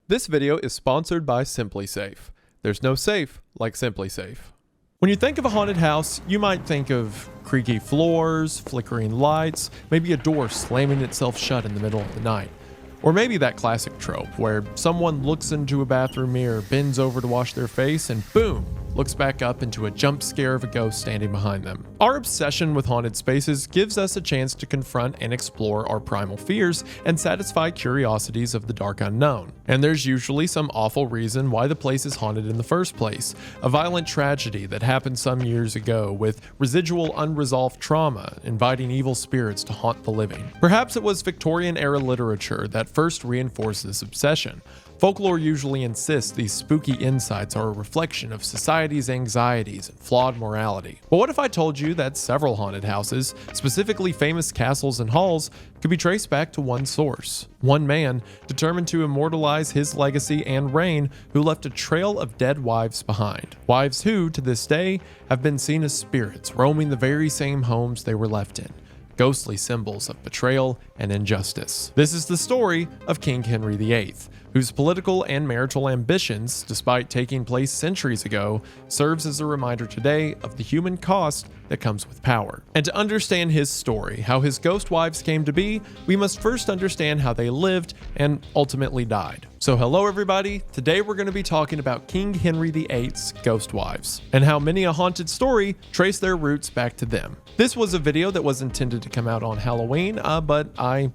This video is sponsored by SimpliSafe. There's no safe like SimpliSafe. When you think of a haunted house, you might think of creaky floors, flickering lights, maybe a door slamming itself shut in the middle of the night. Or maybe that classic trope where someone looks into a bathroom mirror, bends over to wash their face, and boom, looks back up into a jump scare of a ghost standing behind them. Our obsession with haunted spaces gives us a chance to confront and explore our primal fears and satisfy curiosities of the dark unknown. And there's usually some awful reason why the place is haunted in the first place. A violent tragedy that happened some years ago with residual unresolved trauma, inviting evil spirits to haunt the living. Perhaps it was Victorian-era literature that first reinforced this obsession. Folklore usually insists these spooky insights are a reflection of society's anxieties and flawed morality. But what if I told you that several haunted houses, specifically famous castles and halls, could be traced back to one source? One man, determined to immortalize his legacy and reign, who left a trail of dead wives behind. Wives who, to this day, have been seen as spirits roaming the very same homes they were left in. Ghostly symbols of betrayal and injustice. This is the story of King Henry VIII, whose political and marital ambitions, despite taking place centuries ago, serves as a reminder today of the human cost that comes with power. And to understand his story, how his ghost wives came to be, we must first understand how they lived and ultimately died. So hello everybody, today we're going to be talking about King Henry VIII's ghost wives, and how many a haunted story trace their roots back to them. This was a video that was intended to come out on Halloween, but I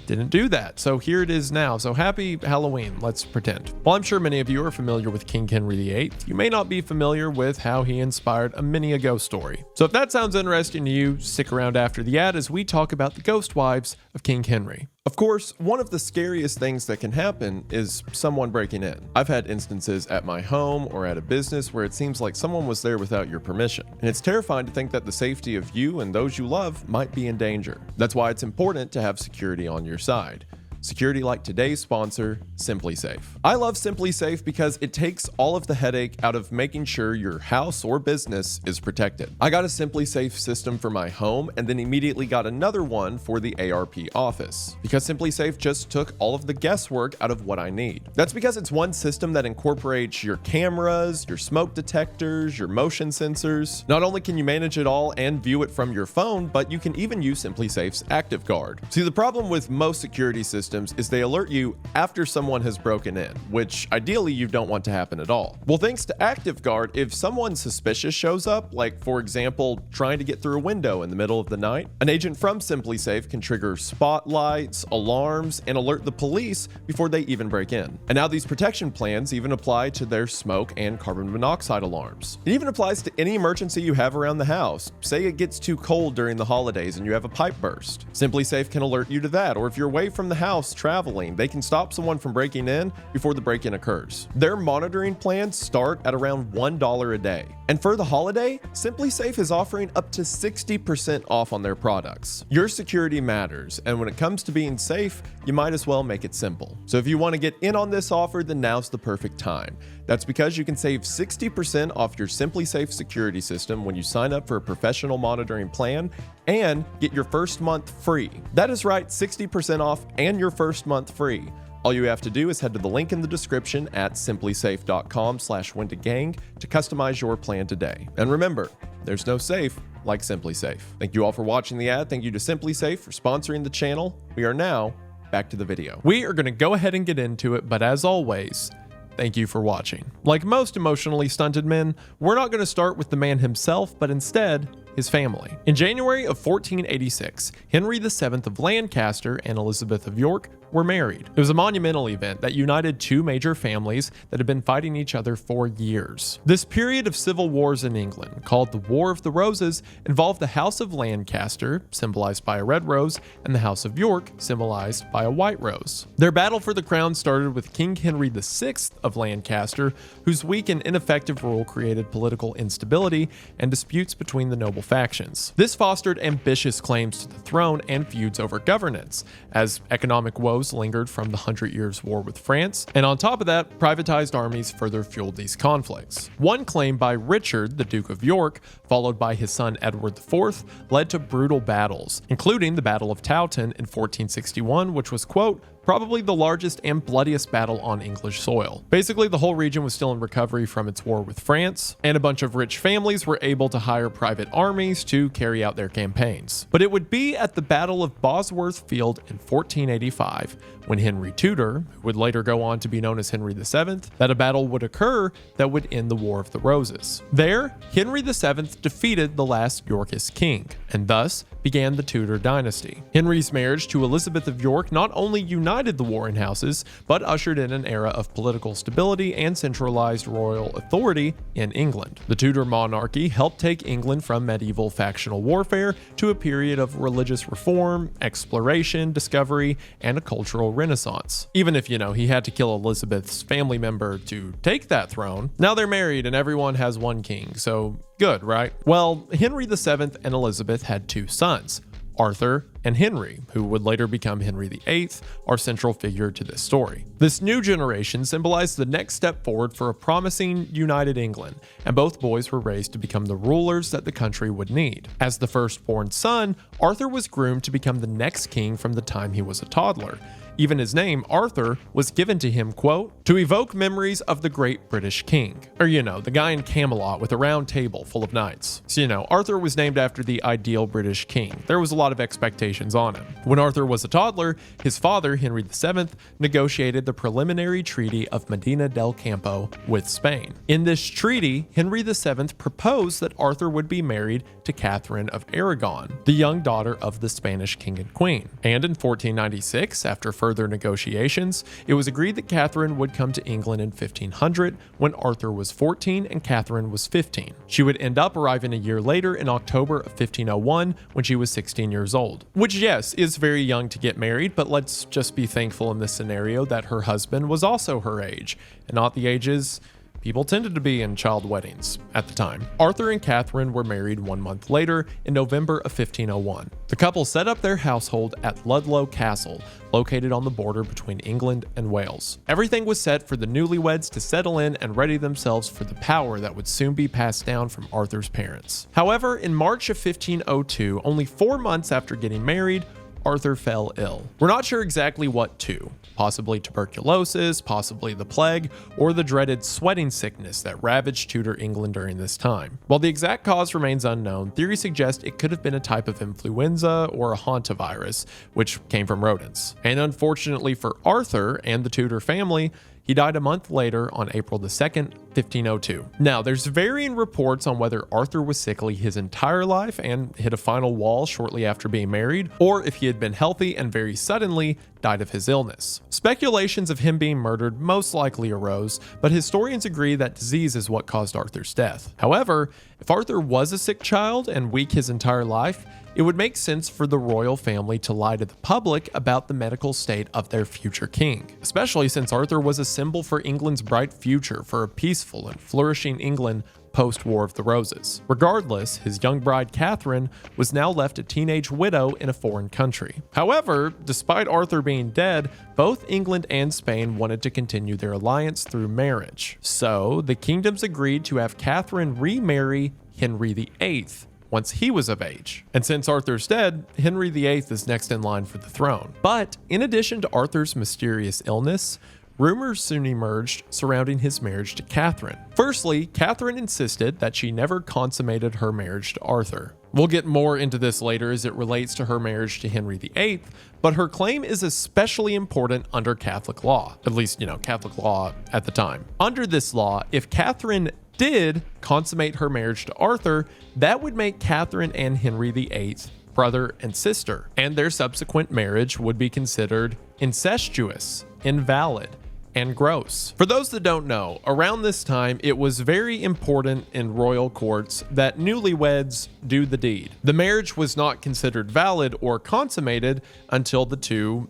didn't do that, so here it is now. So happy Halloween, let's pretend. While I'm sure many of you are familiar with King Henry VIII, you may not be familiar with how he inspired many a ghost story. So if that sounds interesting to you, stick around after the ad as we talk about the ghost wives of King Henry. Of course, one of the scariest things that can happen is someone breaking in. I've had instances at my home or at a business where it seems like someone was there without your permission. And it's terrifying to think that the safety of you and those you love might be in danger. That's why it's important to have security on your side. Security like today's sponsor, SimpliSafe. I love SimpliSafe because it takes all of the headache out of making sure your house or business is protected. I got a SimpliSafe system for my home and then immediately got another one for the ARP office, because SimpliSafe just took all of the guesswork out of what I need. That's because it's one system that incorporates your cameras, your smoke detectors, your motion sensors. Not only can you manage it all and view it from your phone, but you can even use SimpliSafe's ActiveGuard. See, the problem with most security systems is they alert you after someone has broken in, which ideally you don't want to happen at all. Well, thanks to ActiveGuard, if someone suspicious shows up, like for example, trying to get through a window in the middle of the night, an agent from SimpliSafe can trigger spotlights, alarms, and alert the police before they even break in. And now these protection plans even apply to their smoke and carbon monoxide alarms. It even applies to any emergency you have around the house. Say it gets too cold during the holidays and you have a pipe burst. SimpliSafe can alert you to that, or if you're away from the house traveling, they can stop someone from breaking in before the break-in occurs. Their monitoring plans start at around $1 a day. And for the holiday, SimpliSafe is offering up to 60% off on their products. Your security matters, and when it comes to being safe, you might as well make it simple. So if you want to get in on this offer, then now's the perfect time. That's because you can save 60% off your SimpliSafe security system when you sign up for a professional monitoring plan and get your first month free. That is right, 60% off and your first month free. All you have to do is head to the link in the description at simplisafe.com/Wendigang to customize your plan today. And remember, there's no safe like SimpliSafe. Thank you all for watching the ad. Thank you to SimpliSafe for sponsoring the channel. We are now back to the video. We are going to go ahead and get into it, but as always, thank you for watching. Like most emotionally stunted men, we're not going to start with the man himself, but instead, his family. In January of 1486, Henry VII of Lancaster and Elizabeth of York were married. It was a monumental event that united two major families that had been fighting each other for years. This period of civil wars in England, called the War of the Roses, involved the House of Lancaster, symbolized by a red rose, and the House of York, symbolized by a white rose. Their battle for the crown started with King Henry VI of Lancaster, whose weak and ineffective rule created political instability and disputes between the noble factions. This fostered ambitious claims to the throne and feuds over governance, as economic woes lingered from the 100 Years' War with France, and on top of that, privatized armies further fueled these conflicts. One claim by Richard, the Duke of York, followed by his son Edward IV, led to brutal battles, including the Battle of Towton in 1461, which was, quote, probably the largest and bloodiest battle on English soil. Basically, the whole region was still in recovery from its war with France, and a bunch of rich families were able to hire private armies to carry out their campaigns. But it would be at the Battle of Bosworth Field in 1485, when Henry Tudor, who would later go on to be known as Henry VII, that a battle would occur that would end the War of the Roses. There, Henry VII defeated the last Yorkist king, and thus began the Tudor dynasty. Henry's marriage to Elizabeth of York not only united the warring houses, but ushered in an era of political stability and centralized royal authority in England. The Tudor monarchy helped take England from medieval factional warfare to a period of religious reform, exploration, discovery, and a cultural renaissance. Even if, he had to kill Elizabeth's family member to take that throne, now they're married and everyone has one king, so good, right? Well, Henry VII and Elizabeth had two sons, Arthur and Henry, who would later become Henry VIII, our central figure to this story. This new generation symbolized the next step forward for a promising, united England, and both boys were raised to become the rulers that the country would need. As the firstborn son, Arthur was groomed to become the next king from the time he was a toddler. Even his name, Arthur, was given to him, quote, to evoke memories of the great British king. Or, the guy in Camelot with a round table full of knights. So, Arthur was named after the ideal British king. There was a lot of expectations on him. When Arthur was a toddler, his father, Henry VII, negotiated the preliminary treaty of Medina del Campo with Spain. In this treaty, Henry VII proposed that Arthur would be married to Catherine of Aragon, the young daughter of the Spanish king and queen. And in 1496, after further negotiations, it was agreed that Catherine would come to England in 1500 when Arthur was 14 and Catherine was 15. She would end up arriving a year later in October of 1501 when she was 16 years old. Which, yes, is very young to get married, but let's just be thankful in this scenario that her husband was also her age, and not the ages people tended to be in child weddings at the time. Arthur and Catherine were married 1 month later in November of 1501. The couple set up their household at Ludlow Castle, located on the border between England and Wales. Everything was set for the newlyweds to settle in and ready themselves for the power that would soon be passed down from Arthur's parents. However, in March of 1502, only 4 months after getting married, Arthur fell ill. We're not sure exactly what to. Possibly tuberculosis, possibly the plague, or the dreaded sweating sickness that ravaged Tudor England during this time. While the exact cause remains unknown, theories suggest it could have been a type of influenza or a hantavirus, which came from rodents. And unfortunately for Arthur and the Tudor family, he died a month later on April the 2nd, 1502. Now, there's varying reports on whether Arthur was sickly his entire life and hit a final wall shortly after being married, or if he had been healthy and very suddenly died of his illness. Speculations of him being murdered most likely arose, but historians agree that disease is what caused Arthur's death. However, if Arthur was a sick child and weak his entire life, it would make sense for the royal family to lie to the public about the medical state of their future king, especially since Arthur was a symbol for England's bright future for a peaceful and flourishing England post-War of the Roses. Regardless, his young bride Catherine was now left a teenage widow in a foreign country. However, despite Arthur being dead, both England and Spain wanted to continue their alliance through marriage. So, the kingdoms agreed to have Catherine remarry Henry VIII once he was of age. And since Arthur's dead, Henry VIII is next in line for the throne. But in addition to Arthur's mysterious illness, rumors soon emerged surrounding his marriage to Catherine. Firstly, Catherine insisted that she never consummated her marriage to Arthur. We'll get more into this later as it relates to her marriage to Henry VIII, but her claim is especially important under Catholic law, at least, Catholic law at the time. Under this law, if Catherine did consummate her marriage to Arthur, that would make Catherine and Henry VIII brother and sister, and their subsequent marriage would be considered incestuous, invalid, and gross. For those that don't know, around this time, it was very important in royal courts that newlyweds do the deed. The marriage was not considered valid or consummated until the two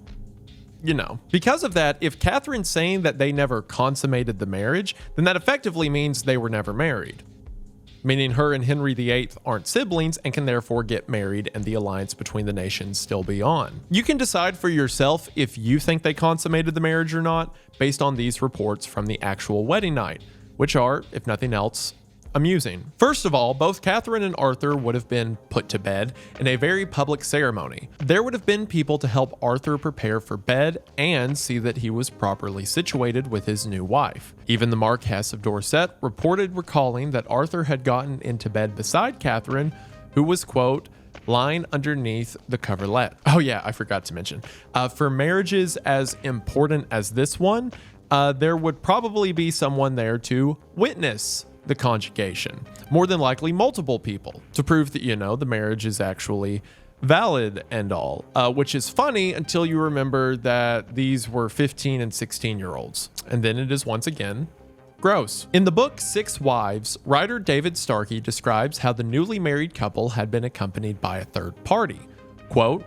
Because of that, if Catherine's saying that they never consummated the marriage, then that effectively means they were never married. Meaning her and Henry VIII aren't siblings and can therefore get married and the alliance between the nations still be on. You can decide for yourself if you think they consummated the marriage or not based on these reports from the actual wedding night, which are, if nothing else, amusing. First of all, both Katherine and Arthur would have been put to bed in a very public ceremony. There would have been people to help Arthur prepare for bed and see that he was properly situated with his new wife. Even the Marquess of Dorset reported recalling that Arthur had gotten into bed beside Katherine, who was, quote, lying underneath the coverlet. Oh yeah, I forgot to mention. For marriages as important as this one, there would probably be someone there to witness the conjugation. More than likely multiple people to prove that, the marriage is actually valid and all, which is funny until you remember that these were 15 and 16-year-olds. And then it is once again gross. In the book 6 Wives, writer David Starkey describes how the newly married couple had been accompanied by a third party. Quote,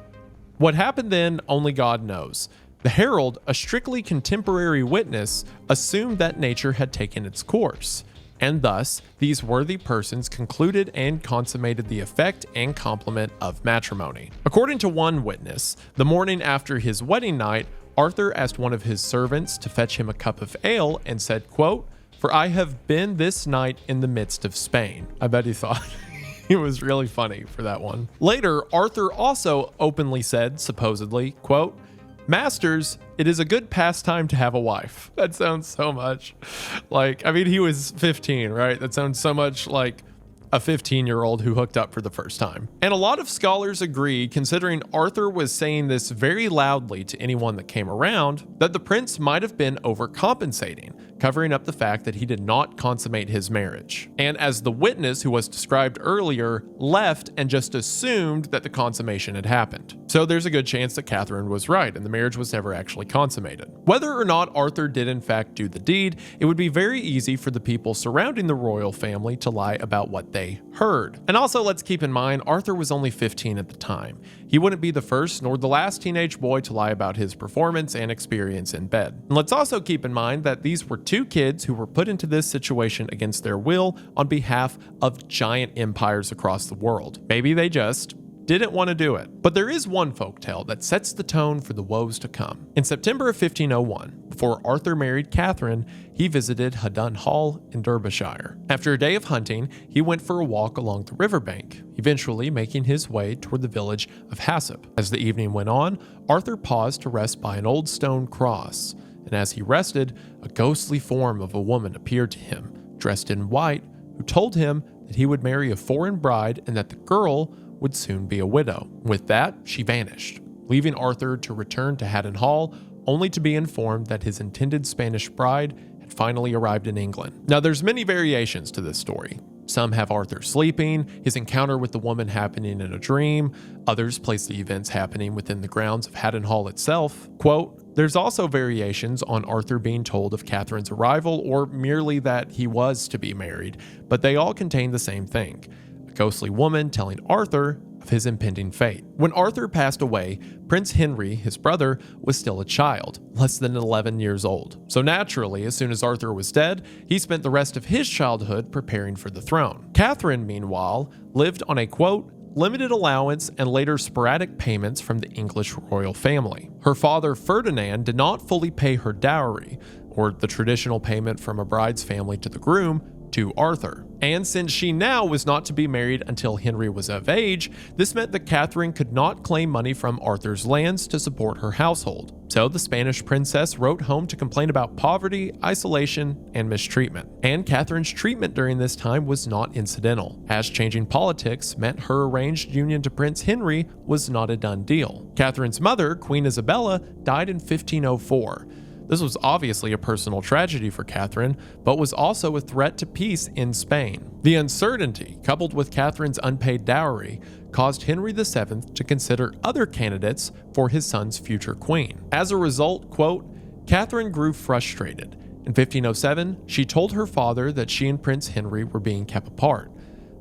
"What happened then, only God knows. The herald, a strictly contemporary witness, assumed that nature had taken its course, and thus these worthy persons concluded and consummated the effect and complement of matrimony." According to one witness, the morning after his wedding night, Arthur asked one of his servants to fetch him a cup of ale and said, quote, "For I have been this night in the midst of Spain." I bet he thought it was really funny for that one. Later, Arthur also openly said, supposedly, quote, "Masters, it is a good pastime to have a wife." That sounds so much like, he was 15, right? That sounds so much like a 15-year-old who hooked up for the first time. And a lot of scholars agree, considering Arthur was saying this very loudly to anyone that came around, that the prince might have been overcompensating, covering up the fact that he did not consummate his marriage. And as the witness who was described earlier left and just assumed that the consummation had happened. So there's a good chance that Katherine was right and the marriage was never actually consummated. Whether or not Arthur did in fact do the deed, it would be very easy for the people surrounding the royal family to lie about what they heard. And also, let's keep in mind, Arthur was only 15 at the time. He wouldn't be the first nor the last teenage boy to lie about his performance and experience in bed. And let's also keep in mind that these were 2 kids who were put into this situation against their will on behalf of giant empires across the world. Maybe they just didn't want to do it. But there is one folktale that sets the tone for the woes to come. In September of 1501, before Arthur married Katherine, he visited Haddon Hall in Derbyshire. After a day of hunting, he went for a walk along the riverbank, eventually making his way toward the village of Hassop. As the evening went on, Arthur paused to rest by an old stone cross, and as he rested, a ghostly form of a woman appeared to him, dressed in white, who told him that he would marry a foreign bride and that the girl would soon be a widow. With that, she vanished, leaving Arthur to return to Haddon Hall, only to be informed that his intended Spanish bride had finally arrived in England. Now, there's many variations to this story. Some have Arthur sleeping, his encounter with the woman happening in a dream. Others place the events happening within the grounds of Haddon Hall itself. Quote, "There's also variations on Arthur being told of Katherine's arrival or merely that he was to be married, but they all contain the same thing. A ghostly woman telling Arthur of his impending fate. When Arthur passed away, Prince Henry, his brother, was still a child, less than 11 years old. So naturally, as soon as Arthur was dead, he spent the rest of his childhood preparing for the throne. Katherine, meanwhile, lived on a, quote, limited allowance and later sporadic payments from the English royal family. Her father, Ferdinand, did not fully pay her dowry, or the traditional payment from a bride's family to the groom, to Arthur. And since she now was not to be married until Henry was of age, this meant that Katherine could not claim money from Arthur's lands to support her household. So the Spanish princess wrote home to complain about poverty, isolation, and mistreatment. And Katherine's treatment during this time was not incidental, as changing politics meant her arranged union to Prince Henry was not a done deal. Katherine's mother, Queen Isabella, died in 1504. This was obviously a personal tragedy for Katherine, but was also a threat to peace in Spain. The uncertainty, coupled with Katherine's unpaid dowry, caused Henry VII to consider other candidates for his son's future queen. As a result, quote, Katherine grew frustrated. In 1507, she told her father that she and Prince Henry were being kept apart.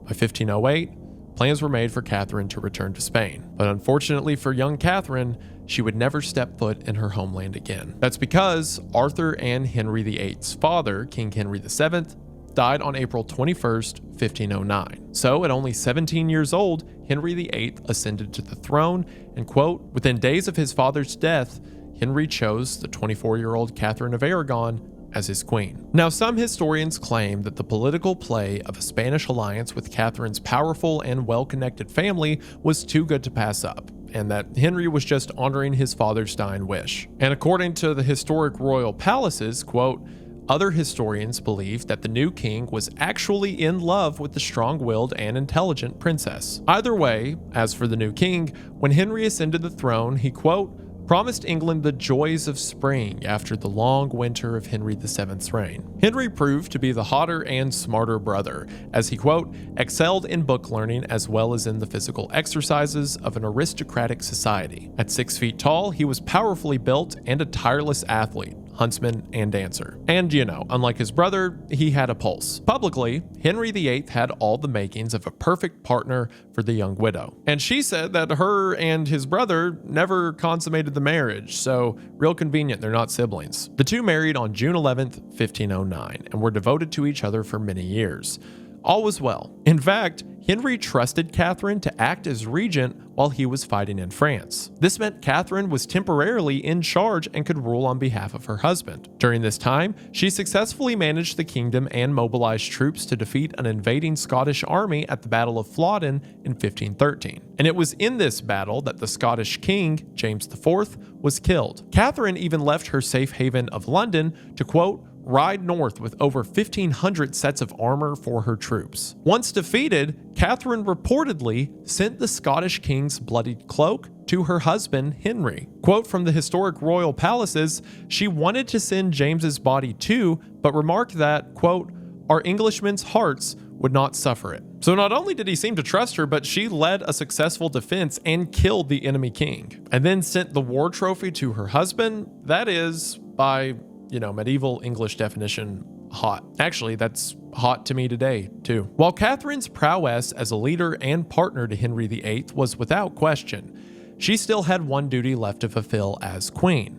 By 1508, plans were made for Katherine to return to Spain. But unfortunately for young Katherine, she would never step foot in her homeland again. That's because Arthur and Henry VIII's father, King Henry VII, died on April 21st, 1509. So at only 17 years old, Henry VIII ascended to the throne, and quote, within days of his father's death, Henry chose the 24-year-old Catherine of Aragon as his queen. Now, some historians claim that the political play of a Spanish alliance with Catherine's powerful and well-connected family was too good to pass up, and that Henry was just honoring his father's dying wish. And according to the historic royal palaces, quote, other historians believe that the new king was actually in love with the strong-willed and intelligent princess. Either way, as for the new king, when Henry ascended the throne, he, quote, promised England the joys of spring after the long winter of Henry VII's reign. Henry proved to be the hotter and smarter brother, as he, quote, excelled in book learning as well as in the physical exercises of an aristocratic society. At 6 feet tall, he was powerfully built and a tireless athlete, huntsman, and dancer. And, unlike his brother, he had a pulse. Publicly, Henry VIII had all the makings of a perfect partner for the young widow. And she said that her and his brother never consummated the marriage, so real convenient they're not siblings. The two married on June 11th, 1509, and were devoted to each other for many years. All was well. In fact, Henry trusted Catherine to act as regent while he was fighting in France. This meant Catherine was temporarily in charge and could rule on behalf of her husband. During this time, she successfully managed the kingdom and mobilized troops to defeat an invading Scottish army at the Battle of Flodden in 1513. And it was in this battle that the Scottish king, James IV, was killed. Catherine even left her safe haven of London to, quote, ride north with over 1,500 sets of armor for her troops. Once defeated, Catherine reportedly sent the Scottish king's bloodied cloak to her husband, Henry. Quote from the historic royal palaces, she wanted to send James's body too, but remarked that, quote, our Englishmen's hearts would not suffer it. So not only did he seem to trust her, but she led a successful defense and killed the enemy king, and then sent the war trophy to her husband. That is, by medieval English definition, hot. Actually, that's hot to me today, too. While Catherine's prowess as a leader and partner to Henry VIII was without question, she still had one duty left to fulfill as queen: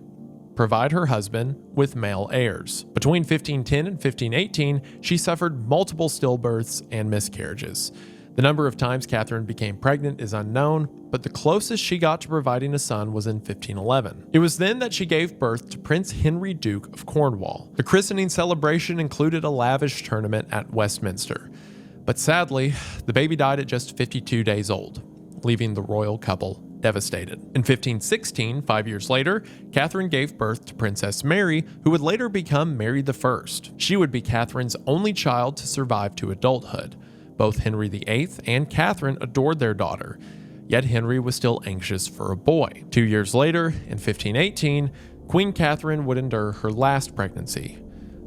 provide her husband with male heirs. Between 1510 and 1518, she suffered multiple stillbirths and miscarriages. The number of times Catherine became pregnant is unknown, but the closest she got to providing a son was in 1511. It was then that she gave birth to Prince Henry, Duke of Cornwall. The christening celebration included a lavish tournament at Westminster. But sadly, the baby died at just 52 days old, leaving the royal couple devastated. In 1516, 5 years later, Catherine gave birth to Princess Mary, who would later become Mary I. She would be Catherine's only child to survive to adulthood. Both Henry VIII and Catherine adored their daughter, yet Henry was still anxious for a boy. 2 years later, in 1518, Queen Catherine would endure her last pregnancy.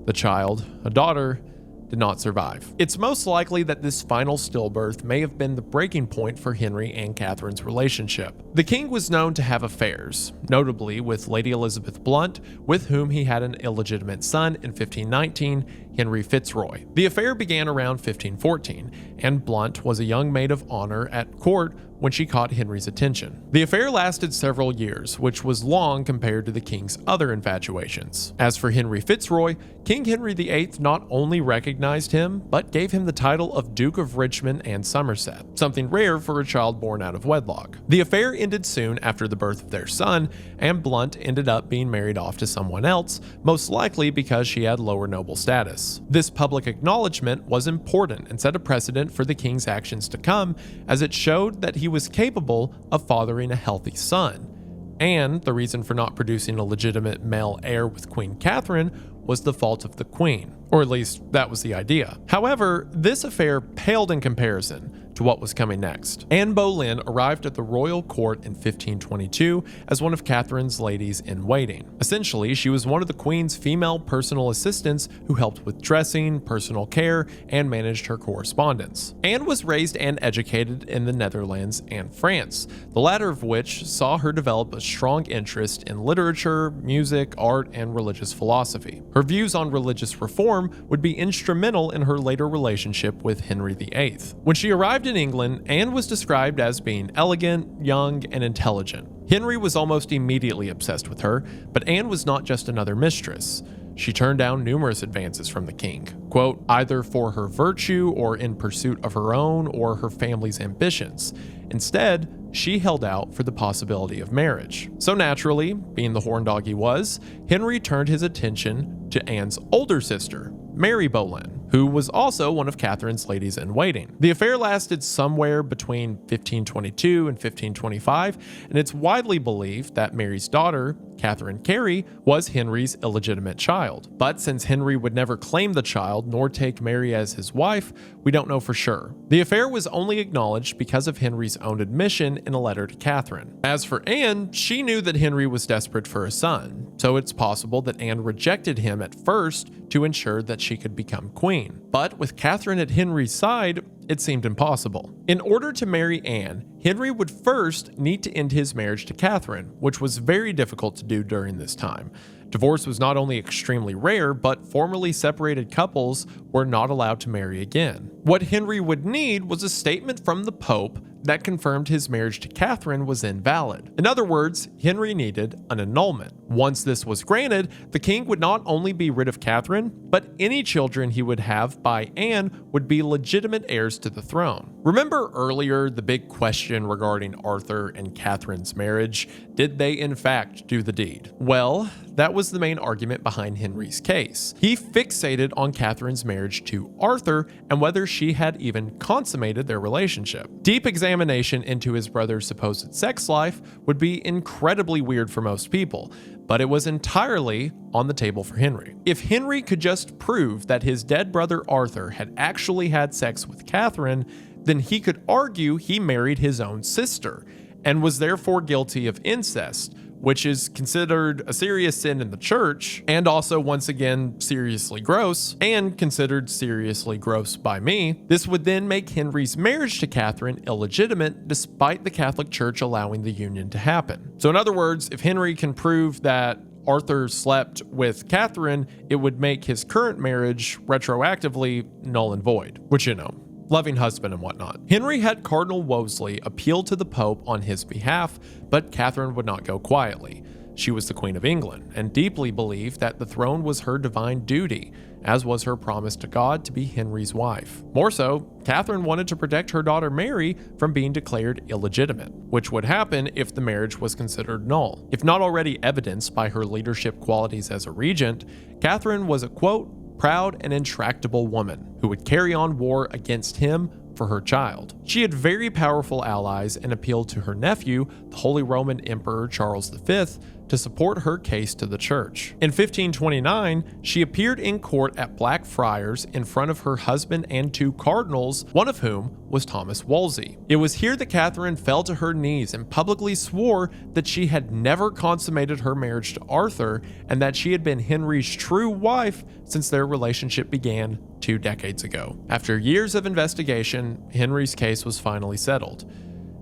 The child, a daughter, did not survive. It's most likely that this final stillbirth may have been the breaking point for Henry and Catherine's relationship. The king was known to have affairs, notably with Lady Elizabeth Blount, with whom he had an illegitimate son in 1519, Henry Fitzroy. The affair began around 1514, and Blount was a young maid of honor at court when she caught Henry's attention. The affair lasted several years, which was long compared to the king's other infatuations. As for Henry Fitzroy, King Henry VIII not only recognized him, but gave him the title of Duke of Richmond and Somerset, something rare for a child born out of wedlock. The affair ended soon after the birth of their son, and Blount ended up being married off to someone else, most likely because she had lower noble status. This public acknowledgement was important and set a precedent for the king's actions to come, as it showed that he was capable of fathering a healthy son. And the reason for not producing a legitimate male heir with Queen Catherine was the fault of the queen, or at least that was the idea. However, this affair paled in comparison to what was coming next. Anne Boleyn arrived at the royal court in 1522 as one of Catherine's ladies in waiting. Essentially, she was one of the queen's female personal assistants who helped with dressing, personal care, and managed her correspondence. Anne was raised and educated in the Netherlands and France, the latter of which saw her develop a strong interest in literature, music, art, and religious philosophy. Her views on religious reform would be instrumental in her later relationship with Henry VIII. When she arrived in England, Anne was described as being elegant, young, and intelligent. Henry was almost immediately obsessed with her, but Anne was not just another mistress. She turned down numerous advances from the king, quote, either for her virtue or in pursuit of her own or her family's ambitions. Instead, she held out for the possibility of marriage. So naturally, being the horn dog he was, Henry turned his attention to Anne's older sister, Mary Boleyn, who was also one of Catherine's ladies-in-waiting. The affair lasted somewhere between 1522 and 1525, and it's widely believed that Mary's daughter, Catherine Carey, was Henry's illegitimate child. But since Henry would never claim the child nor take Mary as his wife, we don't know for sure. The affair was only acknowledged because of Henry's own admission in a letter to Catherine. As for Anne, she knew that Henry was desperate for a son, so it's possible that Anne rejected him at first to ensure that she could become queen. But with Catherine at Henry's side, it seemed impossible. In order to marry Anne, Henry would first need to end his marriage to Catherine, which was very difficult to do during this time. Divorce was not only extremely rare, but formerly separated couples were not allowed to marry again. What Henry would need was a statement from the Pope that confirmed his marriage to Catherine was invalid. In other words, Henry needed an annulment. Once this was granted, the king would not only be rid of Catherine, but any children he would have by Anne would be legitimate heirs to the throne. Remember earlier the big question regarding Arthur and Catherine's marriage? Did they in fact do the deed? Well, that was the main argument behind Henry's case. He fixated on Catherine's marriage to Arthur and whether she had even consummated their relationship. Deep examination into his brother's supposed sex life would be incredibly weird for most people, but it was entirely on the table for Henry. If Henry could just prove that his dead brother Arthur had actually had sex with Catherine, then he could argue he married his own sister and was therefore guilty of incest, which is considered a serious sin in the church, and also, once again, seriously gross, and considered seriously gross by me. This would then make Henry's marriage to Catherine illegitimate, despite the Catholic Church allowing the union to happen. So in other words, if Henry can prove that Arthur slept with Catherine, it would make his current marriage retroactively null and void, which, loving husband and whatnot. Henry had Cardinal Wolsey appeal to the Pope on his behalf, but Catherine would not go quietly. She was the Queen of England and deeply believed that the throne was her divine duty, as was her promise to God to be Henry's wife. More so, Catherine wanted to protect her daughter Mary from being declared illegitimate, which would happen if the marriage was considered null. If not already evidenced by her leadership qualities as a regent, Catherine was a, quote, proud and intractable woman who would carry on war against him for her child. She had very powerful allies and appealed to her nephew, the Holy Roman Emperor Charles V, to support her case to the church. In 1529, she appeared in court at Blackfriars in front of her husband and two cardinals, one of whom was Thomas Wolsey. It was here that Catherine fell to her knees and publicly swore that she had never consummated her marriage to Arthur and that she had been Henry's true wife since their relationship began 2 decades ago. After years of investigation, Henry's case was finally settled.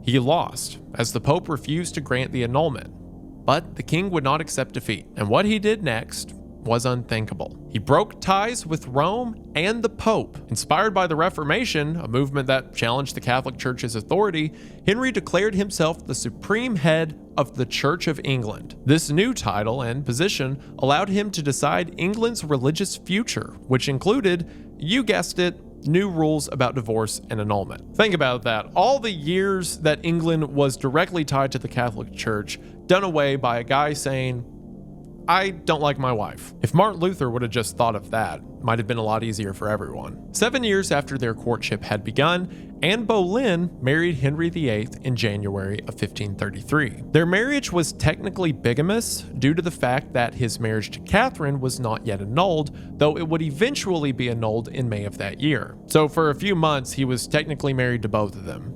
He lost, as the Pope refused to grant the annulment. But the king would not accept defeat, and what he did next was unthinkable. He broke ties with Rome and the Pope. Inspired by the Reformation, a movement that challenged the Catholic Church's authority, Henry declared himself the supreme head of the Church of England. This new title and position allowed him to decide England's religious future, which included, you guessed it, new rules about divorce and annulment. Think about that. All the years that England was directly tied to the Catholic Church, done away by a guy saying, I don't like my wife. If Martin Luther would have just thought of that, it might have been a lot easier for everyone. 7 years after their courtship had begun, Anne Boleyn married Henry VIII in January of 1533. Their marriage was technically bigamous due to the fact that his marriage to Catherine was not yet annulled, though it would eventually be annulled in May of that year. So for a few months, he was technically married to both of them.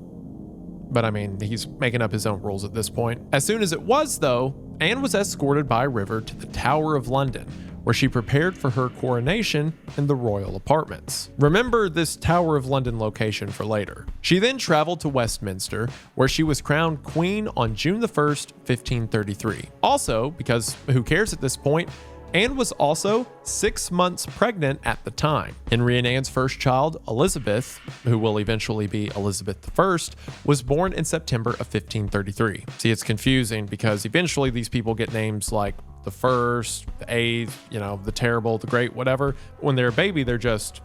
But I mean, he's making up his own rules at this point. As soon as it was, though, Anne was escorted by river to the Tower of London, where she prepared for her coronation in the royal apartments. Remember this Tower of London location for later. She then traveled to Westminster, where she was crowned queen on June the 1st, 1533. Also, because who cares at this point, Anne was also 6 months pregnant at the time. Henry and Anne's first child, Elizabeth, who will eventually be Elizabeth I, was born in September of 1533. See, it's confusing because eventually these people get names like the first, the eighth, the terrible, the great, whatever. When they're a baby, they're just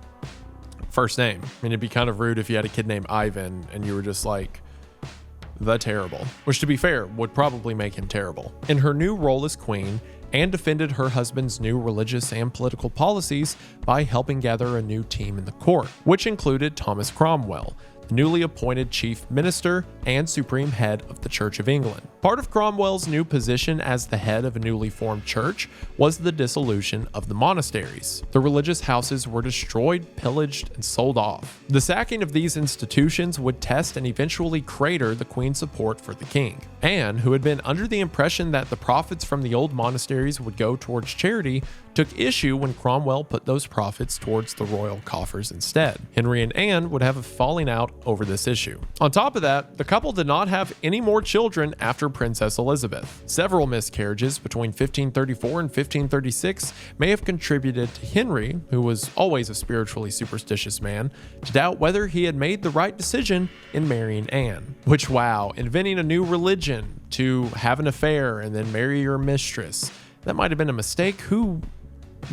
first name. I mean, it'd be kind of rude if you had a kid named Ivan and you were just like, the terrible, which to be fair, would probably make him terrible. In her new role as queen, and defended her husband's new religious and political policies by helping gather a new team in the court, which included Thomas Cromwell, the newly appointed chief minister and supreme head of the Church of England. Part of Cromwell's new position as the head of a newly formed church was the dissolution of the monasteries. The religious houses were destroyed, pillaged, and sold off. The sacking of these institutions would test and eventually crater the Queen's support for the king. Anne, who had been under the impression that the profits from the old monasteries would go towards charity, took issue when Cromwell put those profits towards the royal coffers instead. Henry and Anne would have a falling out over this issue. On top of that, the couple did not have any more children after Princess Elizabeth. Several miscarriages between 1534 and 1536 may have contributed to Henry, who was always a spiritually superstitious man, to doubt whether he had made the right decision in marrying Anne. Which, wow, inventing a new religion to have an affair and then marry your mistress, that might have been a mistake. Who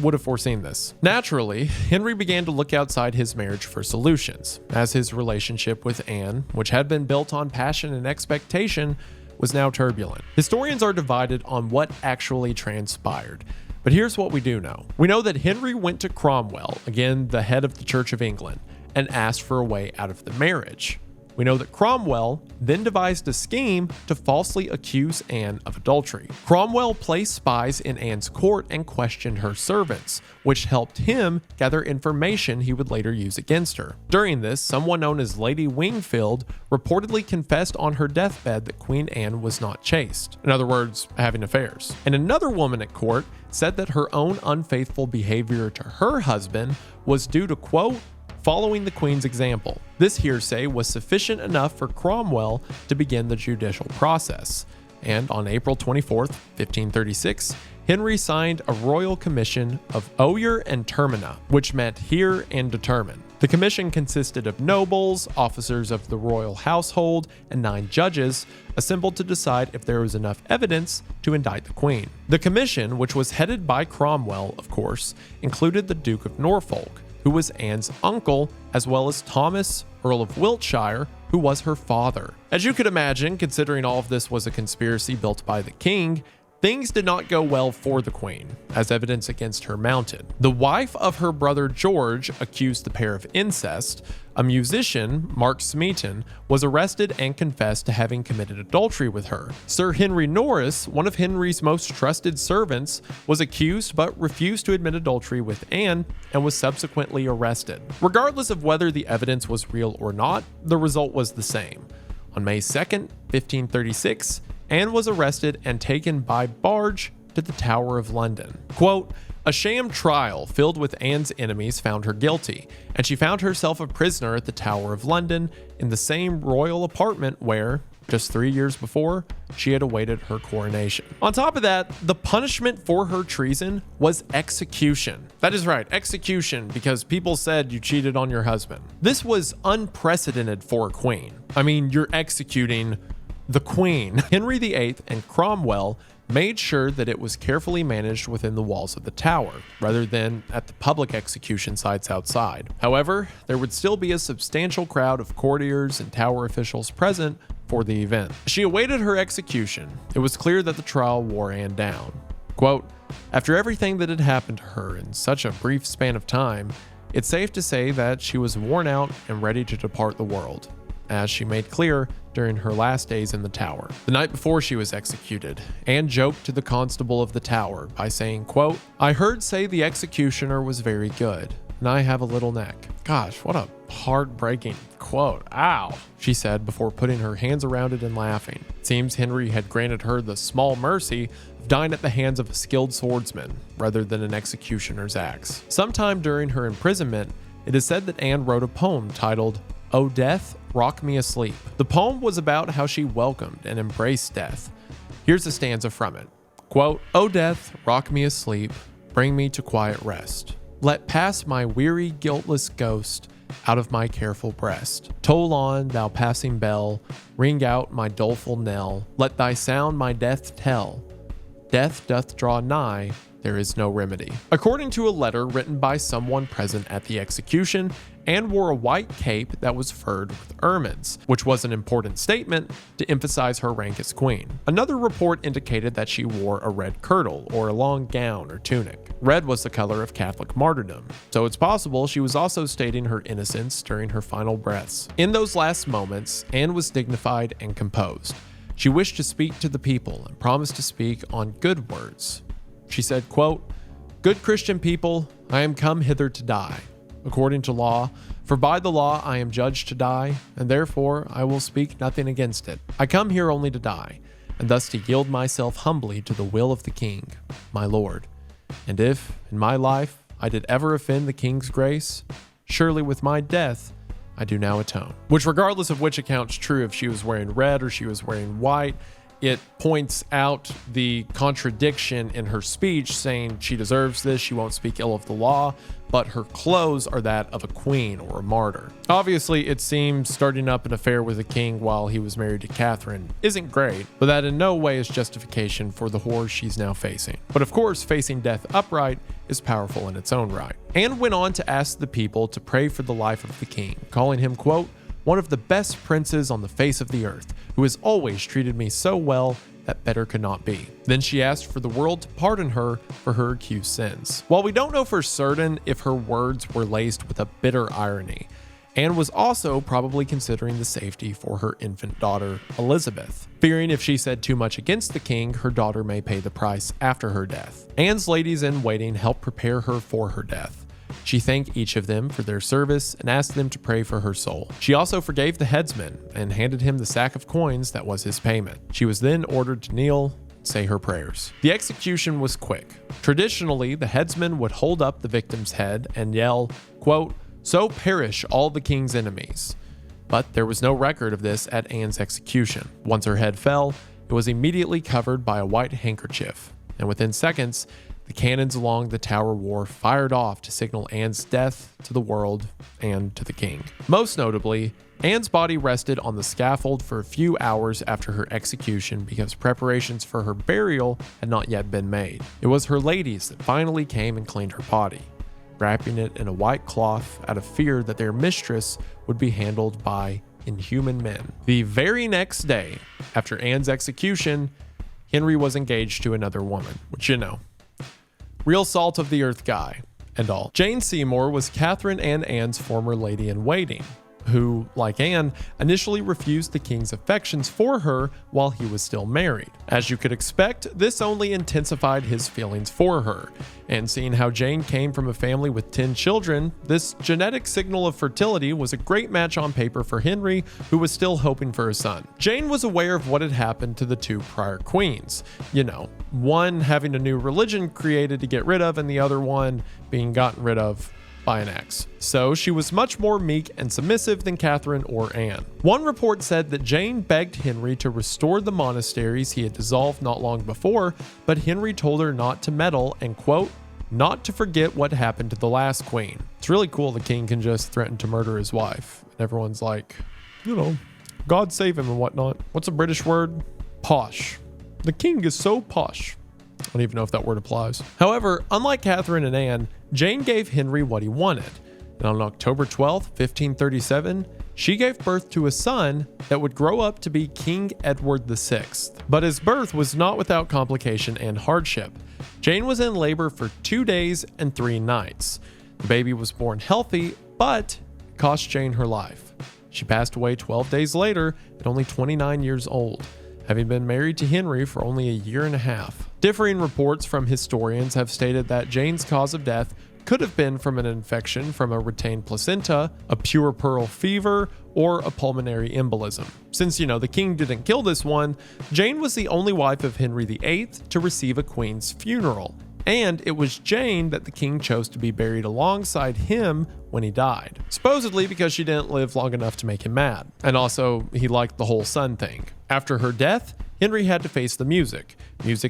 would have foreseen this? Naturally, Henry began to look outside his marriage for solutions, as his relationship with Anne, which had been built on passion and expectation, was now turbulent. Historians are divided on what actually transpired, but here's what we do know. We know that Henry went to Cromwell, again the head of the Church of England, and asked for a way out of the marriage. We know that Cromwell then devised a scheme to falsely accuse Anne of adultery. Cromwell placed spies in Anne's court and questioned her servants, which helped him gather information he would later use against her. During this, someone known as Lady Wingfield reportedly confessed on her deathbed that Queen Anne was not chaste. In other words, having affairs. And another woman at court said that her own unfaithful behavior to her husband was due to, quote, following the Queen's example. This hearsay was sufficient enough for Cromwell to begin the judicial process, and on April 24th, 1536, Henry signed a royal commission of oyer and termina, which meant hear and determine. The commission consisted of nobles, officers of the royal household, and 9 judges, assembled to decide if there was enough evidence to indict the Queen. The commission, which was headed by Cromwell, of course, included the Duke of Norfolk, who was Anne's uncle, as well as Thomas, Earl of Wiltshire, who was her father. As you could imagine, considering all of this was a conspiracy built by the king, things did not go well for the Queen, as evidence against her mounted. The wife of her brother George accused the pair of incest. A musician, Mark Smeaton, was arrested and confessed to having committed adultery with her. Sir Henry Norris, one of Henry's most trusted servants, was accused but refused to admit adultery with Anne and was subsequently arrested. Regardless of whether the evidence was real or not, the result was the same. On May 2nd, 1536, Anne was arrested and taken by barge to the Tower of London. Quote, a sham trial filled with Anne's enemies found her guilty, and she found herself a prisoner at the Tower of London in the same royal apartment where, just 3 years before, she had awaited her coronation. On top of that, the punishment for her treason was execution. That is right, execution, because people said you cheated on your husband. This was unprecedented for a queen. I mean, you're executing the Queen. Henry VIII and Cromwell made sure that it was carefully managed within the walls of the tower, rather than at the public execution sites outside. However, there would still be a substantial crowd of courtiers and tower officials present for the event. She awaited her execution. It was clear that the trial wore Anne down. Quote, after everything that had happened to her in such a brief span of time, it's safe to say that she was worn out and ready to depart the world, as she made clear during her last days in the tower. The night before she was executed, Anne joked to the constable of the tower by saying, quote, I heard say the executioner was very good, and I have a little neck. Gosh, what a heartbreaking quote. Ow, she said before putting her hands around it and laughing. It seems Henry had granted her the small mercy of dying at the hands of a skilled swordsman rather than an executioner's axe. Sometime during her imprisonment, it is said that Anne wrote a poem titled, O Death, Rock Me Asleep. The poem was about how she welcomed and embraced death. Here's a stanza from it. Quote, O death, rock me asleep, bring me to quiet rest. Let pass my weary, guiltless ghost out of my careful breast. Toll on, thou passing bell, ring out my doleful knell. Let thy sound my death tell. Death doth draw nigh, there is no remedy. According to a letter written by someone present at the execution, and wore a white cape that was furred with ermines, which was an important statement to emphasize her rank as queen. Another report indicated that she wore a red kirtle, or a long gown or tunic. Red was the color of Catholic martyrdom, so it's possible she was also stating her innocence during her final breaths. In those last moments, Anne was dignified and composed. She wished to speak to the people and promised to speak on good words. She said, quote, "Good Christian people, I am come hither to die, according to law, for by the law I am judged to die, and therefore I will speak nothing against it. I come here only to die, and thus to yield myself humbly to the will of the king, my lord. And if, in my life, I did ever offend the king's grace, surely with my death I do now atone." Which, regardless of which account's true, if she was wearing red or she was wearing white, it points out the contradiction in her speech, saying she deserves this, she won't speak ill of the law, but her clothes are that of a queen or a martyr. Obviously, it seems starting up an affair with a king while he was married to Catherine isn't great, but that in no way is justification for the horror she's now facing. But of course, facing death upright is powerful in its own right. Anne went on to ask the people to pray for the life of the king, calling him, quote, "one of the best princes on the face of the earth, who has always treated me so well that better could not be." Then she asked for the world to pardon her for her accused sins. While we don't know for certain if her words were laced with a bitter irony, Anne was also probably considering the safety for her infant daughter, Elizabeth, fearing if she said too much against the king, her daughter may pay the price after her death. Anne's ladies in waiting helped prepare her for her death. She thanked each of them for their service and asked them to pray for her soul. She also forgave the headsman and handed him the sack of coins that was his payment. She was then ordered to kneel and say her prayers. The execution was quick. Traditionally, the headsman would hold up the victim's head and yell, quote, "So perish all the king's enemies." But there was no record of this at Anne's execution. Once her head fell, it was immediately covered by a white handkerchief, and within seconds, the cannons along the Tower Wharf fired off to signal Anne's death to the world and to the king. Most notably, Anne's body rested on the scaffold for a few hours after her execution because preparations for her burial had not yet been made. It was her ladies that finally came and cleaned her body, wrapping it in a white cloth out of fear that their mistress would be handled by inhuman men. The very next day, after Anne's execution, Henry was engaged to another woman, which real salt of the earth guy and all. Jane Seymour was Catherine and Anne's former lady-in-waiting, who, like Anne, initially refused the king's affections for her while he was still married. As you could expect, this only intensified his feelings for her, and seeing how Jane came from a family with 10 children, this genetic signal of fertility was a great match on paper for Henry, who was still hoping for a son. Jane was aware of what had happened to the two prior queens. One having a new religion created to get rid of, and the other one being gotten rid of by an ex. So she was much more meek and submissive than Catherine or Anne. One report said that Jane begged Henry to restore the monasteries he had dissolved not long before, but Henry told her not to meddle and, quote, not to forget what happened to the last queen. It's really cool the king can just threaten to murder his wife. And everyone's like, God save him and whatnot. What's a British word? Posh. The king is so posh. I don't even know if that word applies. However, unlike Catherine and Anne, Jane gave Henry what he wanted. And on October 12, 1537, she gave birth to a son that would grow up to be King Edward VI. But his birth was not without complication and hardship. Jane was in labor for 2 days and 3 nights. The baby was born healthy, but it cost Jane her life. She passed away 12 days later at only 29 years old, having been married to Henry for only a year and a half. Differing reports from historians have stated that Jane's cause of death could have been from an infection from a retained placenta, a puerperal fever, or a pulmonary embolism. Since, the king didn't kill this one, Jane was the only wife of Henry VIII to receive a queen's funeral. And it was Jane that the king chose to be buried alongside him when he died. Supposedly because she didn't live long enough to make him mad. And also, he liked the whole son thing. After her death, Henry had to face the music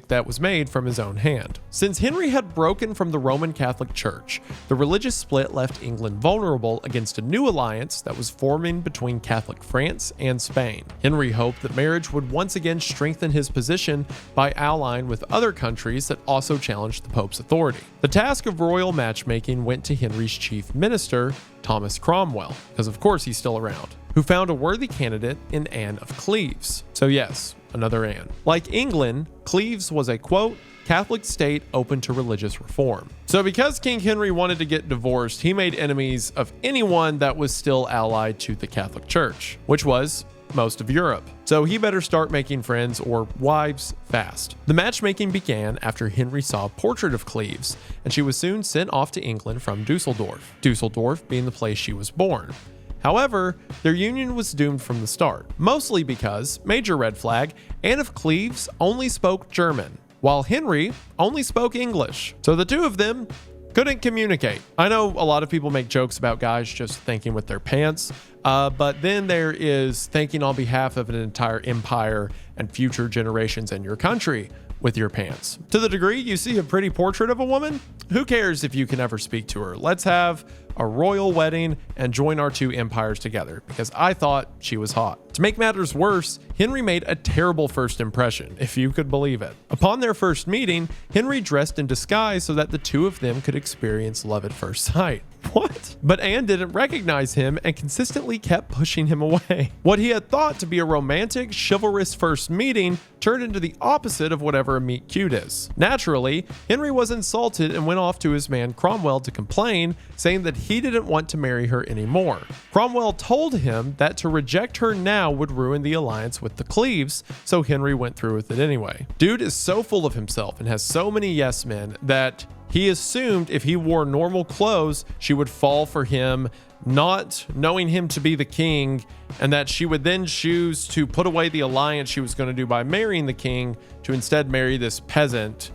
that was made from his own hand. Since Henry had broken from the Roman Catholic Church, the religious split left England vulnerable against a new alliance that was forming between Catholic France and Spain. Henry hoped that marriage would once again strengthen his position by allying with other countries that also challenged the Pope's authority. The task of royal matchmaking went to Henry's chief minister, Thomas Cromwell, because of course he's still around, who found a worthy candidate in Anne of Cleves. So yes, another Anne. Like England, Cleves was a, quote, Catholic state open to religious reform. So because King Henry wanted to get divorced, he made enemies of anyone that was still allied to the Catholic Church, which was most of Europe. So he better start making friends or wives fast. The matchmaking began after Henry saw a portrait of Cleves, and she was soon sent off to England from Dusseldorf being the place she was born. However, their union was doomed from the start, mostly because, major red flag, Anne of Cleves only spoke German, while Henry only spoke English. So the two of them couldn't communicate. I know a lot of people make jokes about guys just thinking with their pants, but then there is thinking on behalf of an entire empire and future generations in your country with your pants. To the degree you see a pretty portrait of a woman, who cares if you can ever speak to her? Let's have a royal wedding and join our two empires together, because I thought she was hot. To make matters worse, Henry made a terrible first impression, if you could believe it. Upon their first meeting, Henry dressed in disguise so that the two of them could experience love at first sight. What? But Anne didn't recognize him and consistently kept pushing him away. What he had thought to be a romantic, chivalrous first meeting turned into the opposite of whatever a meet cute is. Naturally, Henry was insulted and went off to his man Cromwell to complain, saying that he didn't want to marry her anymore. Cromwell told him that to reject her now would ruin the alliance with the Cleves, so Henry went through with it anyway. Dude is so full of himself and has so many yes men that he assumed if he wore normal clothes, she would fall for him, not knowing him to be the king, and that she would then choose to put away the alliance she was going to do by marrying the king to instead marry this peasant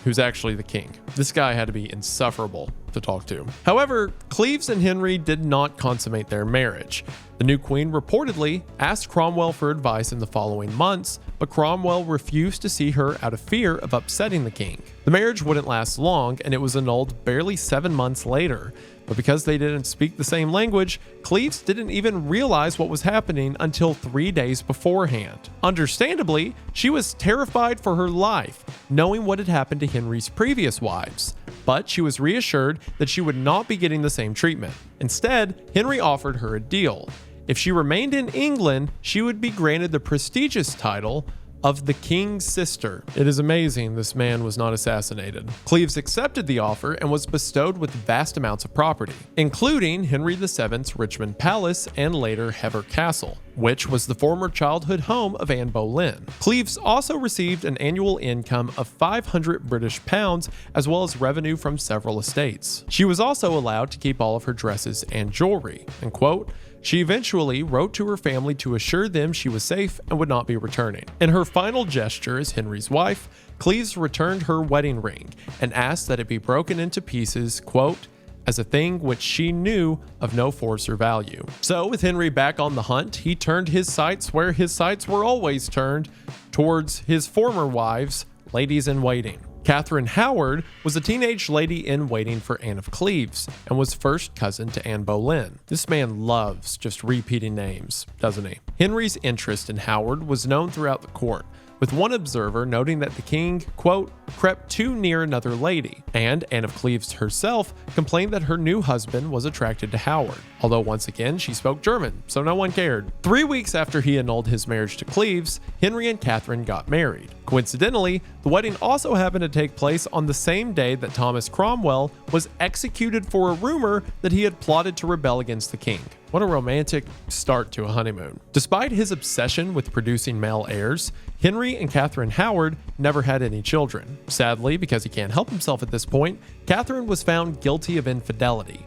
who's actually the king. This guy had to be insufferable to talk to. However, Cleves and Henry did not consummate their marriage. The new queen reportedly asked Cromwell for advice in the following months, but Cromwell refused to see her out of fear of upsetting the king. The marriage wouldn't last long, and it was annulled barely 7 months later. But because they didn't speak the same language, Cleves didn't even realize what was happening until 3 days beforehand. Understandably, she was terrified for her life, knowing what had happened to Henry's previous wives. But she was reassured that she would not be getting the same treatment. Instead, Henry offered her a deal. If she remained in England, she would be granted the prestigious title of the king's sister. It is amazing this man was not assassinated. Cleves accepted the offer and was bestowed with vast amounts of property, including Henry VII's Richmond Palace and later Hever Castle, which was the former childhood home of Anne Boleyn. Cleves also received an annual income of 500 British pounds, as well as revenue from several estates. She was also allowed to keep all of her dresses and jewelry, and quote, she eventually wrote to her family to assure them she was safe and would not be returning. In her final gesture as Henry's wife, Cleves returned her wedding ring and asked that it be broken into pieces, quote, as a thing which she knew of no force or value. So with Henry back on the hunt, he turned his sights where his sights were always turned, towards his former wives, ladies in waiting. Katherine Howard was a teenage lady in waiting for Anne of Cleves and was first cousin to Anne Boleyn. This man loves just repeating names, doesn't he? Henry's interest in Howard was known throughout the court, with one observer noting that the king, quote, crept too near another lady, and Anne of Cleves herself complained that her new husband was attracted to Howard, although once again she spoke German, so no one cared. 3 weeks after he annulled his marriage to Cleves, Henry and Katherine got married. Coincidentally, the wedding also happened to take place on the same day that Thomas Cromwell was executed for a rumor that he had plotted to rebel against the king. What a romantic start to a honeymoon. Despite his obsession with producing male heirs, Henry and Katherine Howard never had any children. Sadly, because he can't help himself at this point, Katherine was found guilty of infidelity.